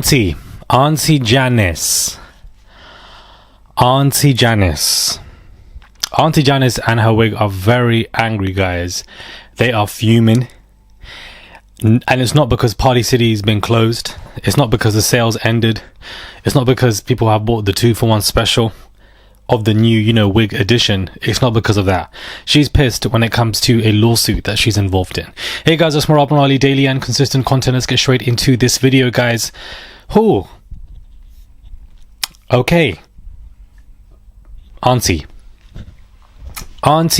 Auntie Janice. Auntie Janice. Auntie Janice and her wig are very angry, guys. They are fuming. And it's not because Party City has been closed. It's not because the sales ended. It's not because people have bought the 2-for-1 special of the new, wig edition. It's not because of that. She's pissed when it comes to a lawsuit that she's involved in. Hey guys, it's more up on our daily and consistent content. Let's get straight into this video, guys. Okay. Auntie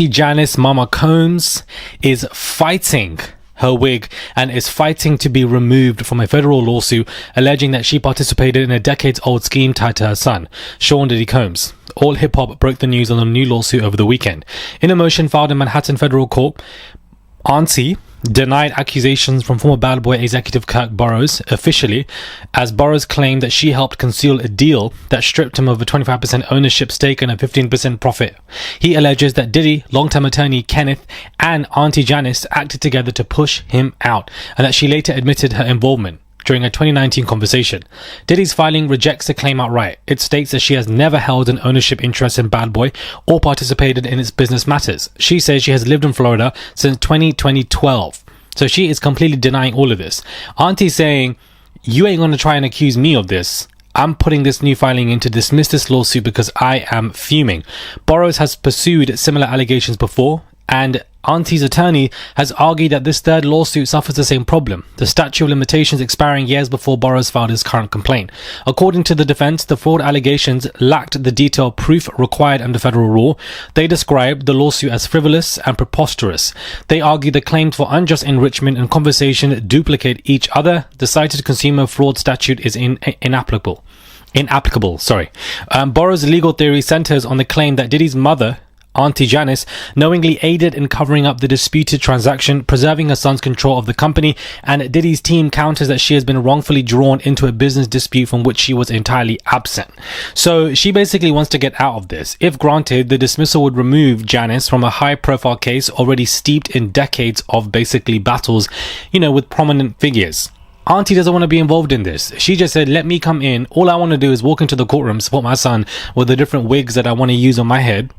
Janice Mama Combs is fighting her wig and is fighting to be removed from a federal lawsuit alleging that she participated in a decades-old scheme tied to her son, Sean Diddy Combs. All Hip Hop broke the news on a new lawsuit over the weekend. In a motion filed in Manhattan federal court, Auntie denied accusations from former Bad Boy executive Kirk Burroughs officially, as Burroughs claimed that she helped conceal a deal that stripped him of a 25% ownership stake and a 15% profit. He alleges that Diddy, long-term attorney Kenneth, and Auntie Janice acted together to push him out, and that she later admitted her involvement during a 2019 conversation. Diddy's filing rejects the claim outright. It states that she has never held an ownership interest in Bad Boy or participated in its business matters. She says she has lived in Florida since 2012. So she is completely denying all of this. Auntie's saying, you ain't going to try and accuse me of this. I'm putting this new filing in to dismiss this lawsuit because I am fuming. Burroughs has pursued similar allegations before, and Auntie's attorney has argued that this third lawsuit suffers the same problem, the statute of limitations expiring years before Burroughs filed his current complaint. According to the defense, the fraud allegations lacked the detailed proof required under federal law. They described the lawsuit as frivolous and preposterous. They argued the claims for unjust enrichment and compensation duplicate each other. The cited consumer fraud statute is inapplicable. Burroughs' legal theory centers on the claim that Diddy's mother, Auntie Janice, knowingly aided in covering up the disputed transaction, preserving her son's control of the company, and Diddy's team counters that she has been wrongfully drawn into a business dispute from which she was entirely absent. So she basically wants to get out of this. If granted, the dismissal would remove Janice from a high-profile case already steeped in decades of basically battles, with prominent figures. Auntie doesn't want to be involved in this. She just said, let me come in. All I want to do is walk into the courtroom, support my son with the different wigs that I want to use on my head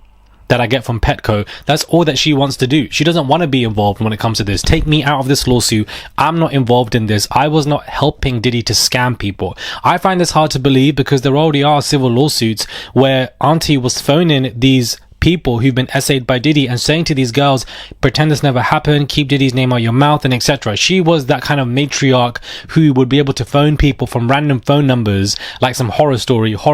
that I get from Petco. That's all that she wants to do. She doesn't want to be involved when it comes to this. Take me out of this lawsuit. I'm not involved in this. I was not helping Diddy to scam people. I find this hard to believe because there already are civil lawsuits where Auntie was phoning these people who've been essayed by Diddy and saying to these girls, pretend this never happened, keep Diddy's name out your mouth, and etc. She was that kind of matriarch who would be able to phone people from random phone numbers like some horror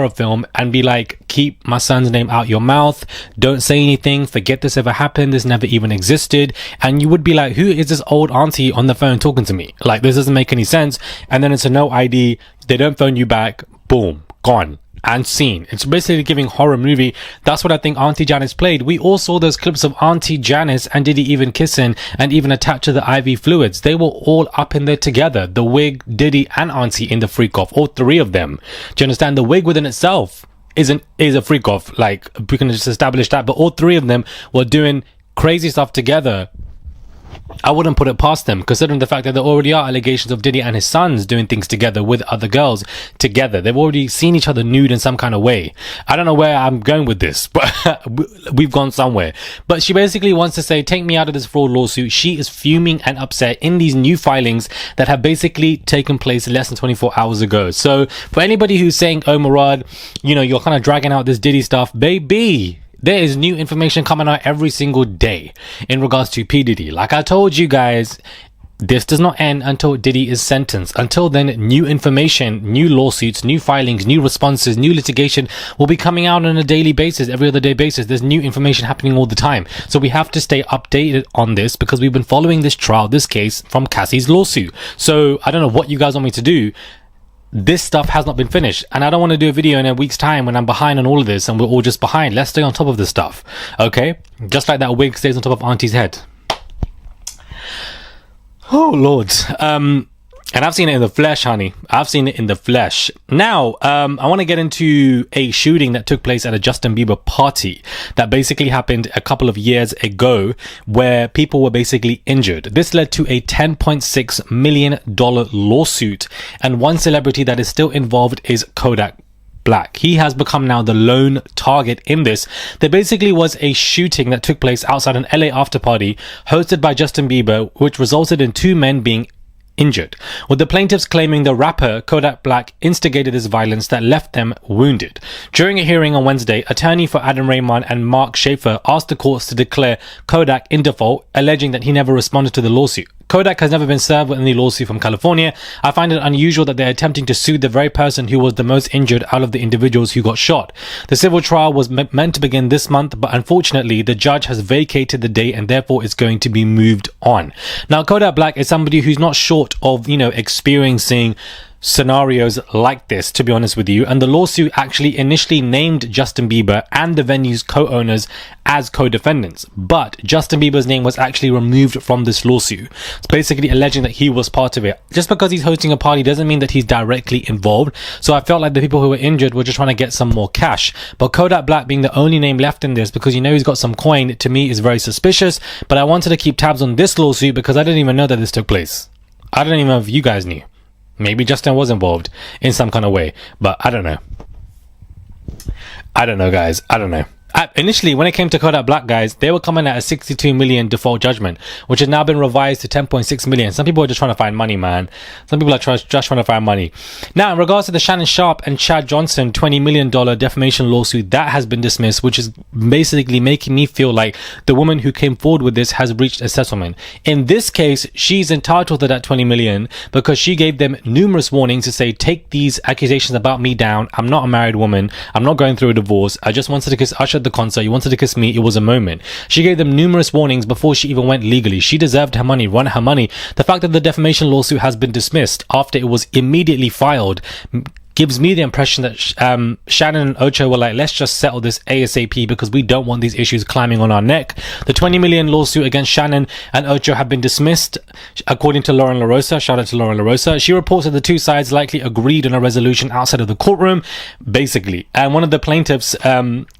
film, and be like, keep my son's name out your mouth, don't say anything, forget this ever happened, this never even existed. And you would be like, who is this old auntie on the phone talking to me? Like, this doesn't make any sense. And then it's a no ID, they don't phone you back, boom, gone and seen. It's basically giving horror movie. That's what I think Auntie Janice played. We all saw those clips of Auntie Janice and Diddy even kissing and even attached to the IV fluids. They were all up in there together. The wig, Diddy and Auntie in the freak off. All three of them. Do you understand? The wig within itself is a freak off. Like, we can just establish that. But all three of them were doing crazy stuff together. I wouldn't put it past them, considering the fact that there already are allegations of Diddy and his sons doing things together with other girls together. They've already seen each other nude in some kind of way. I don't know where I'm going with this, but we've gone somewhere. But she basically wants to say, take me out of this fraud lawsuit. She is fuming and upset in these new filings that have basically taken place less than 24 hours ago. So for anybody who's saying, oh Murad, you're kind of dragging out this Diddy stuff, baby, there is new information coming out every single day in regards to P. Diddy. Like I told you guys, this does not end until Diddy is sentenced. Until then, new information, new lawsuits, new filings, new responses, new litigation will be coming out on a daily basis, every other day basis. There's new information happening all the time. So we have to stay updated on this because we've been following this trial, this case from Cassie's lawsuit. So I don't know what you guys want me to do. This stuff has not been finished, and I don't want to do a video in a week's time when I'm behind on all of this and we're all just behind. Let's stay on top of this stuff, okay? Just like that wig stays on top of Auntie's head. Oh Lord. And I've seen it in the flesh, honey. I've seen it in the flesh. Now, I want to get into a shooting that took place at a Justin Bieber party that basically happened a couple of years ago where people were basically injured. This led to a $10.6 million lawsuit. And one celebrity that is still involved is Kodak Black. He has become now the lone target in this. There basically was a shooting that took place outside an LA after party hosted by Justin Bieber, which resulted in 2 men being injured, with the plaintiffs claiming the rapper Kodak Black instigated this violence that left them wounded. During a hearing on Wednesday, attorney for Adam Raymond and Mark Schaefer asked the courts to declare Kodak in default, alleging that he never responded to the lawsuit. Kodak has never been served with any lawsuit from California. I find it unusual that they're attempting to sue the very person who was the most injured out of the individuals who got shot. The civil trial was meant to begin this month, but unfortunately, the judge has vacated the date and therefore is going to be moved on. Now, Kodak Black is somebody who's not short of, experiencing scenarios like this, to be honest with you, and the lawsuit actually initially named Justin Bieber and the venue's co-owners as co-defendants, but Justin Bieber's name was actually removed from this lawsuit. It's basically alleging that he was part of it. Just because he's hosting a party doesn't mean that he's directly involved, so I felt like the people who were injured were just trying to get some more cash. But Kodak Black being the only name left in this, because he's got some coin, to me is very suspicious. But I wanted to keep tabs on this lawsuit because I didn't even know that this took place. I don't even know if you guys knew. Maybe Justin was involved in some kind of way, but I don't know. I don't know, guys. I don't know. Initially, when it came to Kodak Black, guys, they were coming at a 62 million default judgment, which has now been revised to 10.6 million. Some people are just trying to find money, man. Some people are just trying to find money. Now, in regards to the Shannon Sharpe and Chad Johnson $20 million defamation lawsuit, that has been dismissed, which is basically making me feel like the woman who came forward with this has reached a settlement. In this case, she's entitled to that 20 million because she gave them numerous warnings to say, take these accusations about me down. I'm not a married woman. I'm not going through a divorce. I just wanted to kiss Usher at the concert. You wanted to kiss me. It was a moment. She gave them numerous warnings before she even went legally. She deserved her money, run her money. The fact that the defamation lawsuit has been dismissed after it was immediately filed gives me the impression that Shannon and Ocho were like, let's just settle this ASAP because we don't want these issues climbing on our neck. The 20 million lawsuit against Shannon and Ocho have been dismissed, according to Lauren LaRosa. Shout out to Lauren LaRosa. She reports that the two sides likely agreed on a resolution outside of the courtroom, basically. And one of the plaintiffs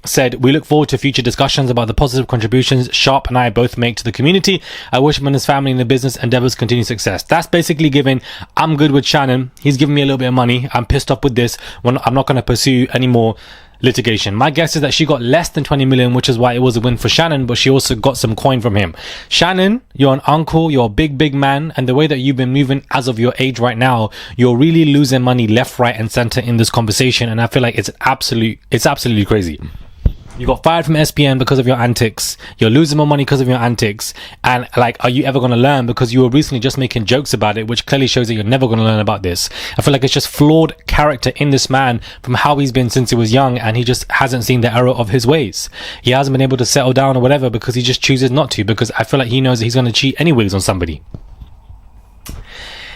said, we look forward to future discussions about the positive contributions Sharpe and I both make to the community. I wish him and his family and the business endeavors continued success. That's basically giving, I'm good with Shannon. He's giving me a little bit of money. I'm pissed off with this. I'm not going to pursue any more litigation. My guess is that she got less than 20 million, which is why it was a win for Shannon, but she also got some coin from him. Shannon, you're an uncle, you're a big man, and the way that you've been moving as of your age right now, you're really losing money left, right, and center in this conversation, and I feel like it's absolutely crazy. You got fired from SPN because of your antics. You're losing more money because of your antics. And are you ever going to learn? Because you were recently just making jokes about it, which clearly shows that you're never going to learn about this. I feel like it's just flawed character in this man from how he's been since he was young, and he just hasn't seen the error of his ways. He hasn't been able to settle down or whatever because he just chooses not to, because I feel like he knows that he's going to cheat anyways on somebody.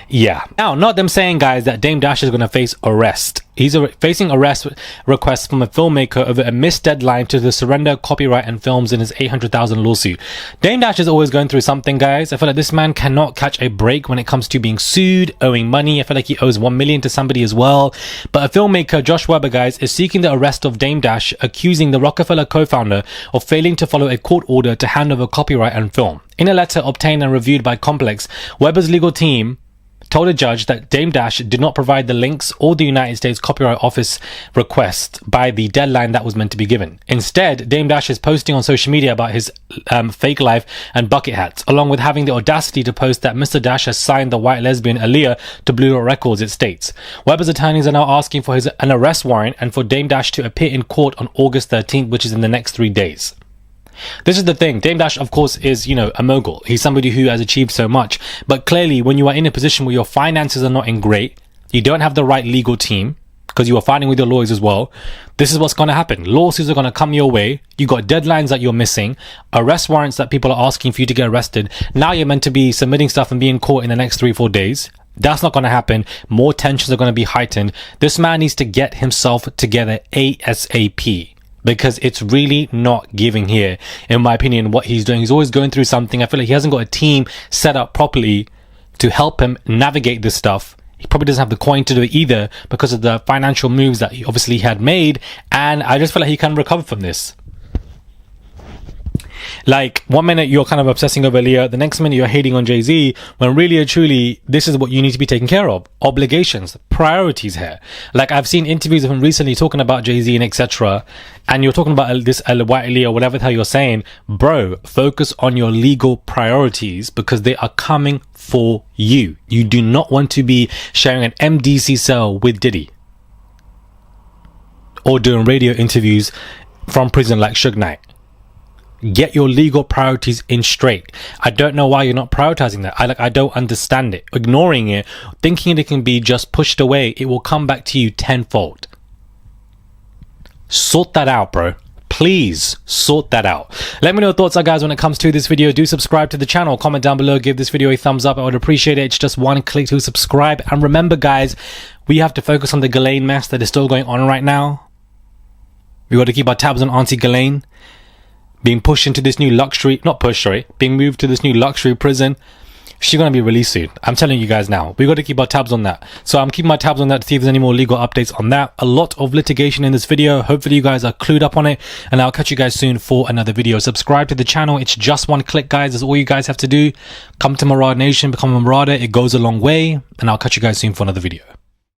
Yeah. Now, not them saying, guys, that Dame Dash is going to face arrest. He's facing arrest requests from a filmmaker over a missed deadline to surrender copyright and films in his $800,000 lawsuit. Dame Dash is always going through something, guys. I feel like this man cannot catch a break when it comes to being sued, owing money. I feel like he owes $1 million to somebody as well. But a filmmaker, Josh Weber, guys, is seeking the arrest of Dame Dash, accusing the Rockefeller co-founder of failing to follow a court order to hand over copyright and film. In a letter obtained and reviewed by Complex, Weber's legal team told a judge that Dame Dash did not provide the links or the United States Copyright Office request by the deadline that was meant to be given. Instead, Dame Dash is posting on social media about his fake life and bucket hats, along with having the audacity to post that Mr. Dash has signed the white lesbian Aaliyah to Blue Dot Records, it states. Weber's attorneys are now asking for an arrest warrant and for Dame Dash to appear in court on August 13th, which is in the next 3 days. This is the thing. Dame Dash, of course, is, a mogul. He's somebody who has achieved so much. But clearly, when you are in a position where your finances are not in great, you don't have the right legal team, because you are fighting with your lawyers as well, this is what's going to happen. Lawsuits are going to come your way. You got deadlines that you're missing, arrest warrants that people are asking for you to get arrested. Now you're meant to be submitting stuff and being caught in the next 3-4 days. That's not going to happen. More tensions are going to be heightened. This man needs to get himself together ASAP. Because it's really not giving here, in my opinion, what he's doing. He's always going through something. I feel like he hasn't got a team set up properly to help him navigate this stuff. He probably doesn't have the coin to do it either because of the financial moves that he obviously had made. And I just feel like he can recover from this. Like, one minute you're kind of obsessing over Leah, the next minute you're hating on Jay-Z, when really and truly, this is what you need to be taking care of. Obligations, priorities here. Like, I've seen interviews of him recently talking about Jay-Z and etc. And you're talking about this white Leah or whatever the hell you're saying. Bro, focus on your legal priorities because they are coming for you. You do not want to be sharing an MDC cell with Diddy. Or doing radio interviews from prison like Suge Knight. Get your legal priorities in straight. I don't know why you're not prioritizing that. I don't understand it. Ignoring it, thinking it can be just pushed away, it will come back to you tenfold. Sort that out, bro. Please sort that out. Let me know your thoughts are, guys, when it comes to this video. Do subscribe to the channel, comment down below, give this video a thumbs up. I would appreciate it. It's just one click to subscribe. And remember, guys, we have to focus on the Ghislaine mess that is still going on right now. We got to keep our tabs on Auntie Janice being pushed into this new being moved to this new luxury prison. She's going to be released soon. I'm telling you guys now. We got to keep our tabs on that. So I'm keeping my tabs on that to see if there's any more legal updates on that. A lot of litigation in this video. Hopefully you guys are clued up on it. And I'll catch you guys soon for another video. Subscribe to the channel. It's just one click, guys. That's all you guys have to do. Come to Marauder Nation. Become a Marauder. It goes a long way. And I'll catch you guys soon for another video.